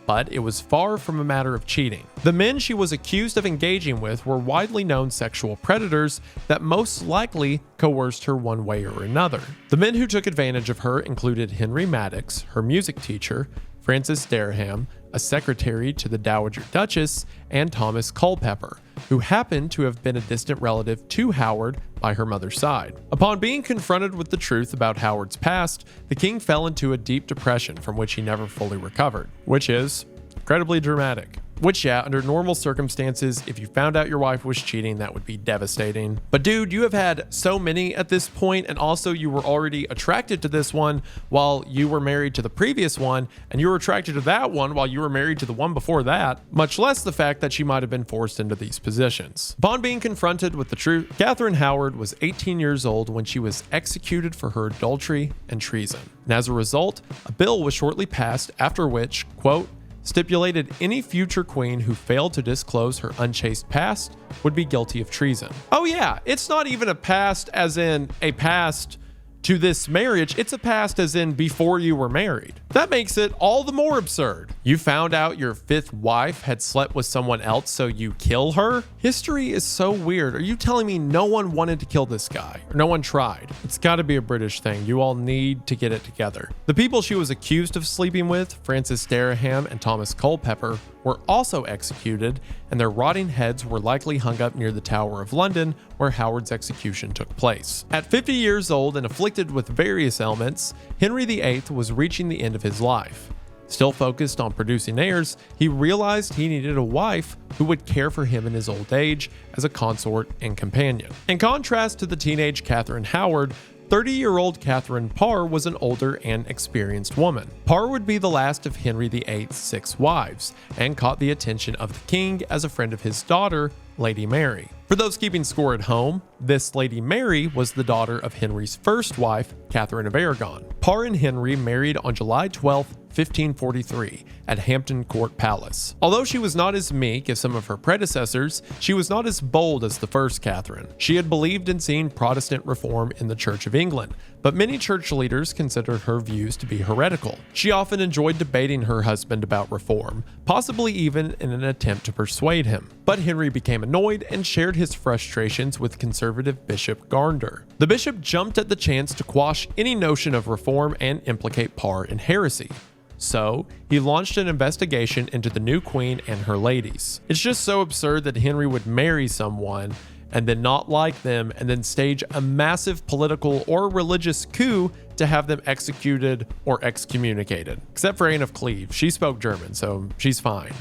But it was far from a matter of cheating. The men she was accused of engaging with were widely known sexual predators that most likely coerced her one way or another. The men who took advantage of her included Henry Maddox, her music teacher, Francis Dereham, a secretary to the Dowager Duchess, and Thomas Culpeper, who happened to have been a distant relative to Howard by her mother's side. Upon being confronted with the truth about Howard's past, the king fell into a deep depression from which he never fully recovered, which is incredibly dramatic. Which, yeah, under normal circumstances, if you found out your wife was cheating, that would be devastating. But dude, you have had so many at this point, and also you were already attracted to this one while you were married to the previous one, and you were attracted to that one while you were married to the one before that, much less the fact that she might have been forced into these positions. Upon being confronted with the truth, Katherine Howard was 18 years old when she was executed for her adultery and treason. And as a result, a bill was shortly passed after which, quote, stipulated any future queen who failed to disclose her unchaste past would be guilty of treason. Oh yeah, it's not even a past as in a past to this marriage, it's a past as in before you were married. That makes it all the more absurd. You found out your fifth wife had slept with someone else, so you kill her? History is so weird. Are you telling me no one wanted to kill this guy? Or no one tried? It's gotta be a British thing. You all need to get it together. The people she was accused of sleeping with, Francis Dereham and Thomas Culpeper, were also executed, and their rotting heads were likely hung up near the Tower of London, where Howard's execution took place. At 50 years old and afflicted with various ailments, Henry VIII was reaching the end of his life. Still focused on producing heirs, he realized he needed a wife who would care for him in his old age as a consort and companion. In contrast to the teenage Katherine Howard, 30-year-old Katherine Parr was an older and experienced woman. Parr would be the last of Henry VIII's 6 wives, and caught the attention of the king as a friend of his daughter, Lady Mary. For those keeping score at home, this Lady Mary was the daughter of Henry's first wife, Catherine of Aragon. Parr and Henry married on July 12, 1543, at Hampton Court Palace. Although she was not as meek as some of her predecessors, she was not as bold as the first Catherine. She had believed in seeing Protestant reform in the Church of England, but many church leaders considered her views to be heretical. She often enjoyed debating her husband about reform, possibly even in an attempt to persuade him. But Henry became annoyed and shared his frustrations with conservative Bishop Gardner. The bishop jumped at the chance to quash any notion of reform and implicate Parr in heresy. So, he launched an investigation into the new queen and her ladies. It's just so absurd that Henry would marry someone and then not like them and then stage a massive political or religious coup to have them executed or excommunicated. Except for Anne of Cleves. She spoke German, so she's fine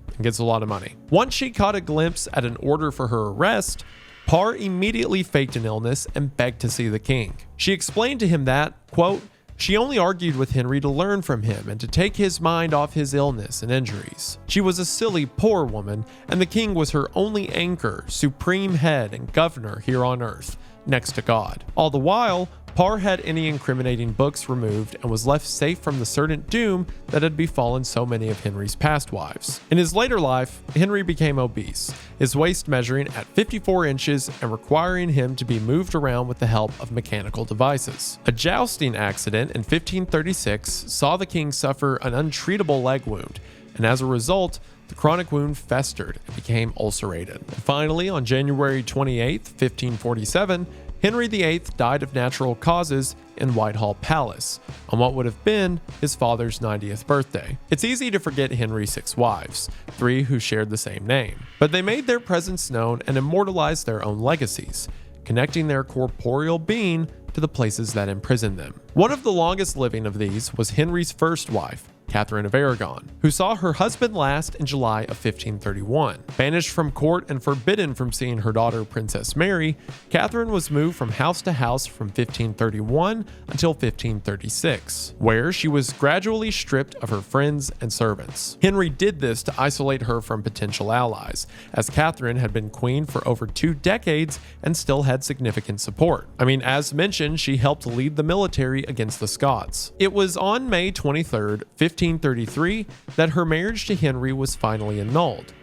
and gets a lot of money. Once she caught a glimpse at an order for her arrest, Parr immediately faked an illness and begged to see the king. She explained to him that, quote, she only argued with Henry to learn from him and to take his mind off his illness and injuries. She was a silly, poor woman, and the king was her only anchor, supreme head, and governor here on earth, next to God. All the while, Parr had any incriminating books removed and was left safe from the certain doom that had befallen so many of Henry's past wives. In his later life, Henry became obese, his waist measuring at 54 inches and requiring him to be moved around with the help of mechanical devices. A jousting accident in 1536 saw the king suffer an untreatable leg wound, and as a result, the chronic wound festered and became ulcerated. And finally, on January 28, 1547, Henry VIII died of natural causes in Whitehall Palace on what would have been his father's 90th birthday. It's easy to forget Henry's 6 wives, 3 who shared the same name, but they made their presence known and immortalized their own legacies, connecting their corporeal being to the places that imprisoned them. One of the longest living of these was Henry's first wife, Catherine of Aragon, who saw her husband last in July of 1531. Banished from court and forbidden from seeing her daughter Princess Mary, Catherine was moved from house to house from 1531 until 1536, where she was gradually stripped of her friends and servants. Henry did this to isolate her from potential allies, as Catherine had been queen for over 2 decades and still had significant support. I mean, as mentioned, she helped lead the military against the Scots. It was on May 23rd, 1533, that her marriage to Henry was finally annulled,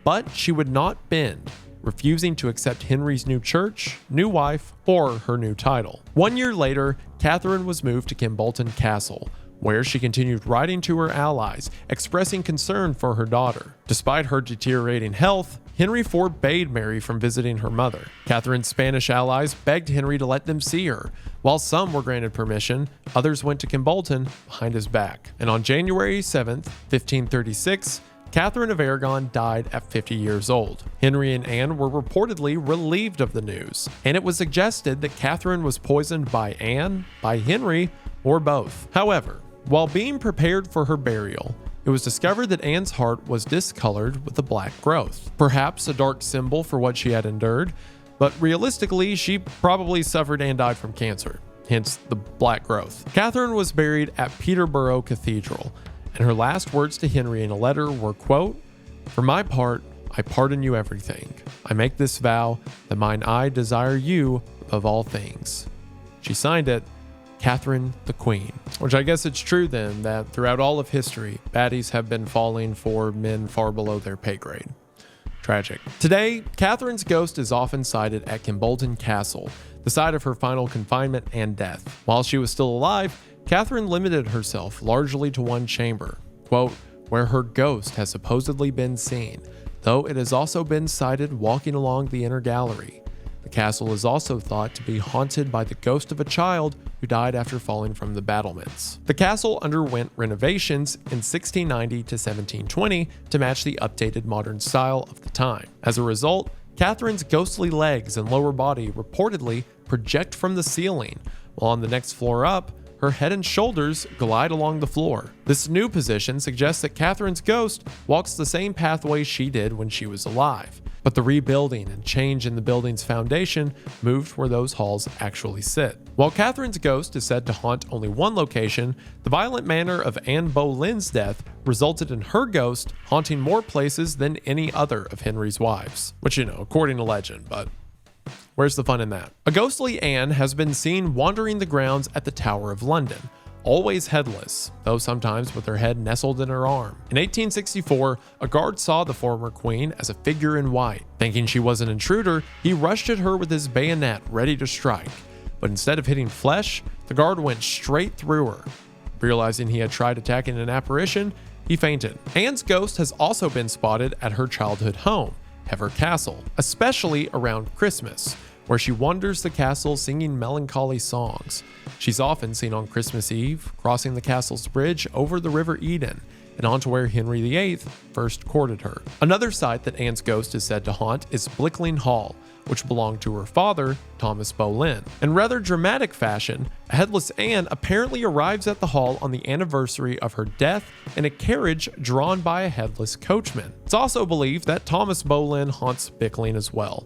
but she would not bend, refusing to accept Henry's new church, new wife, or her new title. 1 year later, Catherine was moved to Kimbolton Castle, where she continued writing to her allies, expressing concern for her daughter. Despite her deteriorating health, Henry forbade Mary from visiting her mother. Catherine's Spanish allies begged Henry to let them see her. While some were granted permission, others went to Kimbolton behind his back. And on January 7th, 1536, Catherine of Aragon died at 50 years old. Henry and Anne were reportedly relieved of the news, and it was suggested that Catherine was poisoned by Anne, by Henry, or both. However, while being prepared for her burial, it was discovered that Anne's heart was discolored with a black growth, perhaps a dark symbol for what she had endured, but realistically, she probably suffered and died from cancer, hence the black growth. Catherine was buried at Peterborough Cathedral, and her last words to Henry in a letter were, quote, "For my part, I pardon you everything. I make this vow that mine eye desire you above all things." She signed it, Catherine the Queen. Which I guess it's true then that throughout all of history, baddies have been falling for men far below their pay grade. Tragic. Today, Catherine's ghost is often sighted at Kimbolton Castle, the site of her final confinement and death. While she was still alive, Catherine limited herself largely to one chamber, quote, where her ghost has supposedly been seen, though it has also been sighted walking along the inner gallery. The castle is also thought to be haunted by the ghost of a child who died after falling from the battlements. The castle underwent renovations in 1690 to 1720 to match the updated modern style of the time. As a result, Catherine's ghostly legs and lower body reportedly project from the ceiling, while on the next floor up, her head and shoulders glide along the floor. This new position suggests that Catherine's ghost walks the same pathway she did when she was alive, but the rebuilding and change in the building's foundation moved where those halls actually sit. While Catherine's ghost is said to haunt only one location, the violent manner of Anne Boleyn's death resulted in her ghost haunting more places than any other of Henry's wives. Which, according to legend, but where's the fun in that? A ghostly Anne has been seen wandering the grounds at the Tower of London, always headless, though sometimes with her head nestled in her arm. In 1864, a guard saw the former queen as a figure in white. Thinking she was an intruder, he rushed at her with his bayonet ready to strike, but instead of hitting flesh, the guard went straight through her. Realizing he had tried attacking an apparition, he fainted. Anne's ghost has also been spotted at her childhood home, Hever Castle, especially around Christmas, where she wanders the castle singing melancholy songs. She's often seen on Christmas Eve, crossing the castle's bridge over the River Eden, and onto where Henry VIII first courted her. Another site that Anne's ghost is said to haunt is Blickling Hall, which belonged to her father, Thomas Boleyn. In rather dramatic fashion, a headless Anne apparently arrives at the hall on the anniversary of her death in a carriage drawn by a headless coachman. It's also believed that Thomas Boleyn haunts Blickling as well.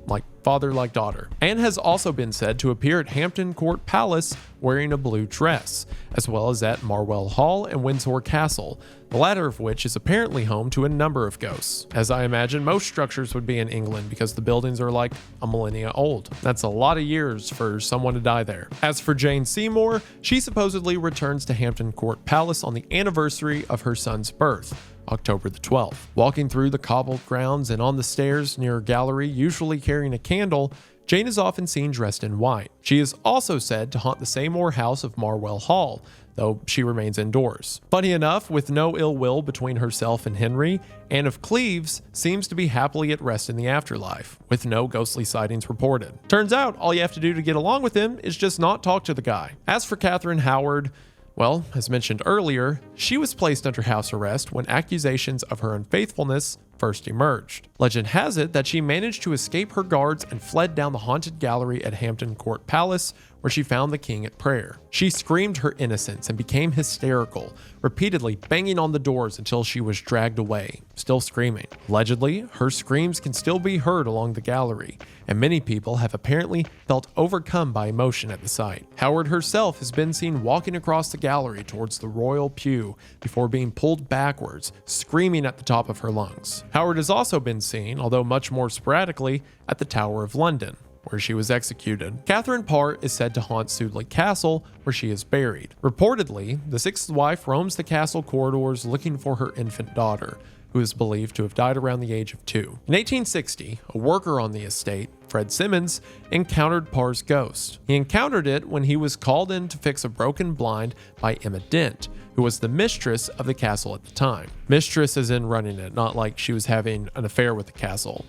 Like father, like daughter. Anne has also been said to appear at Hampton Court Palace wearing a blue dress, as well as at Marwell Hall and Windsor Castle, the latter of which is apparently home to a number of ghosts, as I imagine most structures would be in England because the buildings are like a millennia old. That's a lot of years for someone to die there. As for Jane Seymour, she supposedly returns to Hampton Court Palace on the anniversary of her son's birth, October the 12th. Walking through the cobbled grounds and on the stairs near a gallery, usually carrying a candle, Jane is often seen dressed in white. She is also said to haunt the Seymour house of Marwell Hall, though she remains indoors. Funny enough, with no ill will between herself and Henry, Anne of Cleves seems to be happily at rest in the afterlife, with no ghostly sightings reported. Turns out, all you have to do to get along with him is just not talk to the guy. As for Katherine Howard, well, as mentioned earlier, she was placed under house arrest when accusations of her unfaithfulness first emerged. Legend has it that she managed to escape her guards and fled down the haunted gallery at Hampton Court Palace, where she found the king at prayer. She screamed her innocence and became hysterical, repeatedly banging on the doors until she was dragged away, still screaming. Allegedly, her screams can still be heard along the gallery, and many people have apparently felt overcome by emotion at the sight. Howard herself has been seen walking across the gallery towards the royal pew before being pulled backwards, screaming at the top of her lungs. Howard has also been seen, although much more sporadically, at the Tower of London. where she was executed. Katherine Parr is said to haunt Sudeley Castle, where she is buried. Reportedly, the sixth wife roams the castle corridors looking for her infant daughter, who is believed to have died around the age of 2. In 1860, a worker on the estate, Fred Simmons, encountered Parr's ghost. He encountered it when he was called in to fix a broken blind by Emma Dent, who was the mistress of the castle at the time. Mistress as in running it, not like she was having an affair with the castle.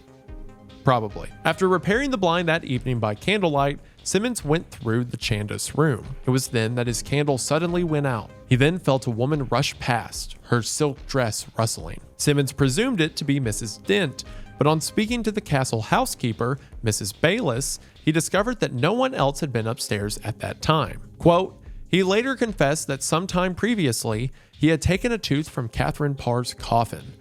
Probably. After repairing the blind that evening by candlelight, Simmons went through the Chandos room. It was then that his candle suddenly went out. He then felt a woman rush past, her silk dress rustling. Simmons presumed it to be Mrs. Dent, but on speaking to the castle housekeeper, Mrs. Bayliss, he discovered that no one else had been upstairs at that time. Quote, he later confessed that sometime previously, he had taken a tooth from Katherine Parr's coffin.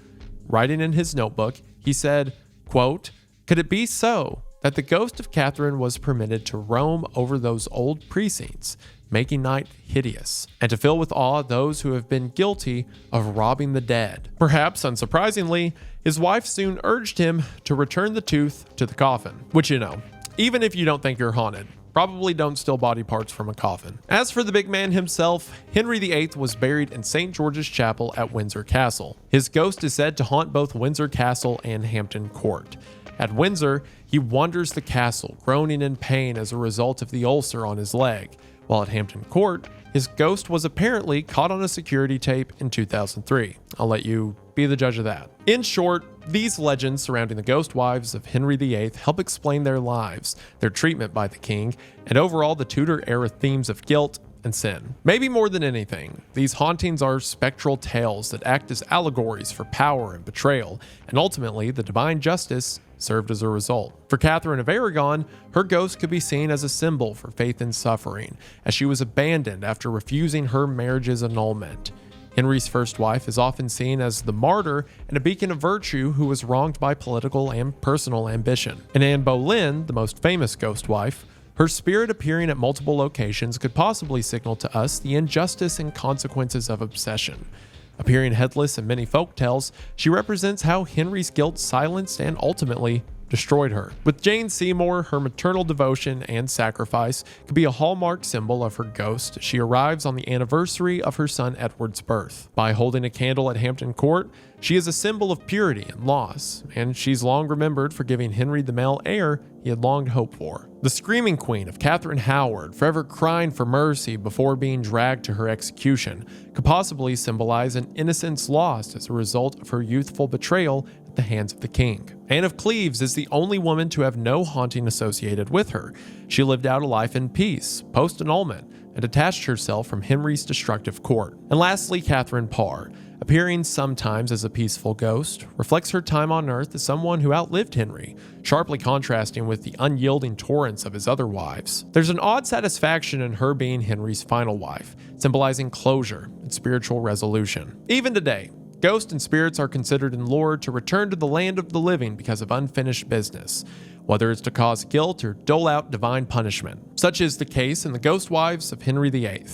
Writing in his notebook, he said, quote, could it be so that the ghost of Katherine was permitted to roam over those old precincts, making night hideous, and to fill with awe those who have been guilty of robbing the dead? Perhaps unsurprisingly, his wife soon urged him to return the tooth to the coffin, which, you know, even if you don't think you're haunted, probably don't steal body parts from a coffin. As for the big man himself, Henry VIII was buried in St. George's Chapel at Windsor Castle. His ghost is said to haunt both Windsor Castle and Hampton Court. At Windsor, he wanders the castle, groaning in pain as a result of the ulcer on his leg, while at Hampton Court, his ghost was apparently caught on a security tape in 2003. I'll let you be the judge of that. In short, these legends surrounding the ghost wives of Henry VIII help explain their lives, their treatment by the king, and overall the Tudor-era themes of guilt and sin. Maybe more than anything, these hauntings are spectral tales that act as allegories for power and betrayal, and ultimately the divine justice served as a result. For Catherine of Aragon, her ghost could be seen as a symbol for faith in suffering, as she was abandoned after refusing her marriage's annulment. Henry's first wife is often seen as the martyr and a beacon of virtue who was wronged by political and personal ambition. In Anne Boleyn, the most famous ghost wife, her spirit appearing at multiple locations could possibly signal to us the injustice and consequences of obsession. Appearing headless in many folktales, she represents how Henry's guilt silenced and ultimately destroyed her. With Jane Seymour, her maternal devotion and sacrifice could be a hallmark symbol of her ghost. She arrives on the anniversary of her son Edward's birth. By holding a candle at Hampton Court, she is a symbol of purity and loss, and she's long remembered for giving Henry the male heir he had long hoped for. The screaming queen of Katherine Howard, forever crying for mercy before being dragged to her execution, could possibly symbolize an innocence lost as a result of her youthful betrayal at the hands of the king. Anne of Cleves is the only woman to have no haunting associated with her. She lived out a life in peace, post-annulment, and detached herself from Henry's destructive court. And lastly, Katherine Parr, appearing sometimes as a peaceful ghost, reflects her time on Earth as someone who outlived Henry, sharply contrasting with the unyielding torrents of his other wives. There's an odd satisfaction in her being Henry's final wife, symbolizing closure and spiritual resolution. Even today, ghosts and spirits are considered in lore to return to the land of the living because of unfinished business, whether it's to cause guilt or dole out divine punishment. Such is the case in the ghost wives of Henry VIII.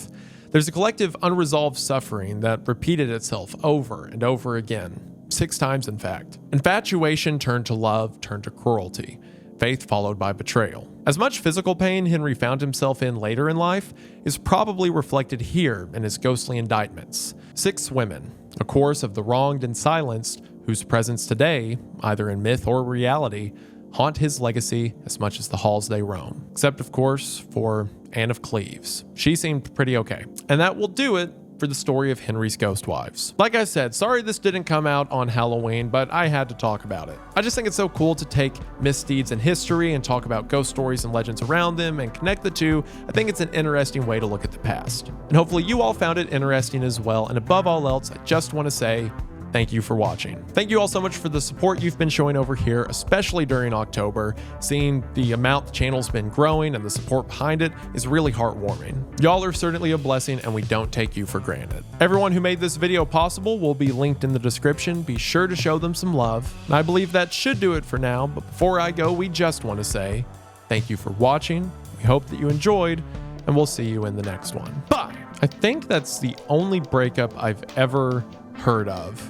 There's a collective unresolved suffering that repeated itself over and over again, 6 times in fact. Infatuation turned to love, turned to cruelty. Faith followed by betrayal. As much physical pain Henry found himself in later in life is probably reflected here in his ghostly indictments. 6 women, a chorus of the wronged and silenced, whose presence today, either in myth or reality, haunt his legacy as much as the halls they roam. Except, of course, for Anne of Cleves. She seemed pretty okay. And that will do it for the story of Henry's ghost wives. Like I said, sorry this didn't come out on Halloween, but I had to talk about it. I just think it's so cool to take misdeeds in history and talk about ghost stories and legends around them and connect the two. I think it's an interesting way to look at the past. And hopefully you all found it interesting as well. And above all else, I just want to say thank you for watching. Thank you all so much for the support you've been showing over here, especially during October. Seeing the amount the channel's been growing and the support behind it is really heartwarming. Y'all are certainly a blessing and we don't take you for granted. Everyone who made this video possible will be linked in the description. Be sure to show them some love. And I believe that should do it for now, but before I go, we just want to say thank you for watching. We hope that you enjoyed, and we'll see you in the next one. Bye! I think that's the only breakup I've ever heard of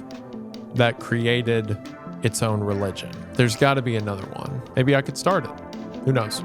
that created its own religion. There's got to be another one. Maybe I could start it. Who knows?